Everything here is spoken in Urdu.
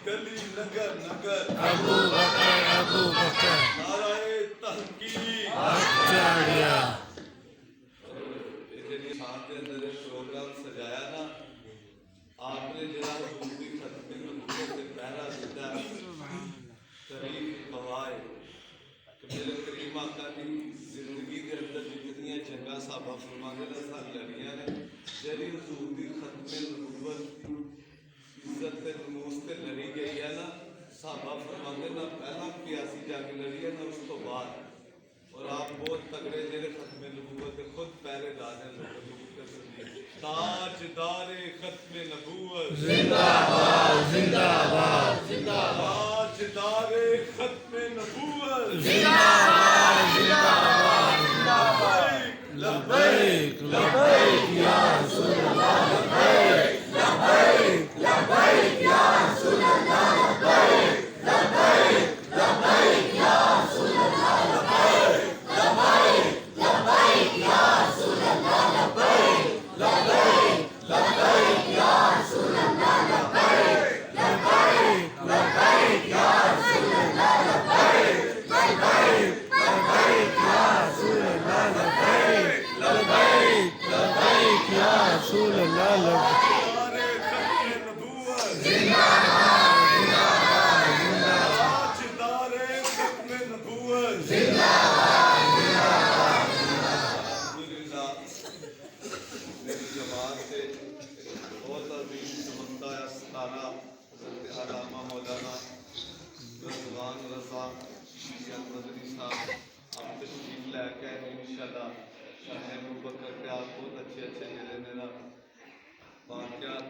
گلی نگر نگر ابو بکر نعرہ تحقیق اچھا شام کے اندر ایک پروگرام سجایا نا آپ نے جڑا حضور دی ختم نبوت سے پہلا دیتا تاریخ گواہ کہ میرے کریم آقا دی زندگی دے اندر جتنی جنگاں صحابہ فرماندے نے سن لڑیاں نے جڑی حضور دی ختم نبوت عزت تے نموز تے لڑی گئی ہے نا صحابہ فرماندے نا پہلا پیاسی جنگ لڑی ہے نا اس تو بعد اور آپ بہت تگڑے جڑے ختم نبوت کے خود پہرے دار ہیں تاجدار ختم نبوت زندہ باد زندہ باد زندہ باد تاجدار ختم نبوت زندہ باد زندہ باد لبیک لبیک یا رسول اللہ لبیک لبیک لبیک یا رسول اللہ لبیک لبیک لبیک یا رسول اللہ لبیک لبیک لبیک یا رسول اللہ لبیک لبیک لبیک یا رسول اللہ لبیک لبیک لبیک یا رسول اللہ لبیک لبیک لبیک یا رسول اللہ لبیک لبیک لبیک یا رسول اللہ لبیک زندہ باد زندہ باد تاجدار ختم نبوت زندہ باد زندہ باد الحمدللہ میری جماعت سے بہت عظیم سمندہ ہے ستارہ حضرت علامہ مولانا رضوان رضا شیخ مدنی صاحب آپ تشریف لے کے انشاءاللہ شاہ ابو بکر کے آپ بہت اچھے جڑے نے نا واقعات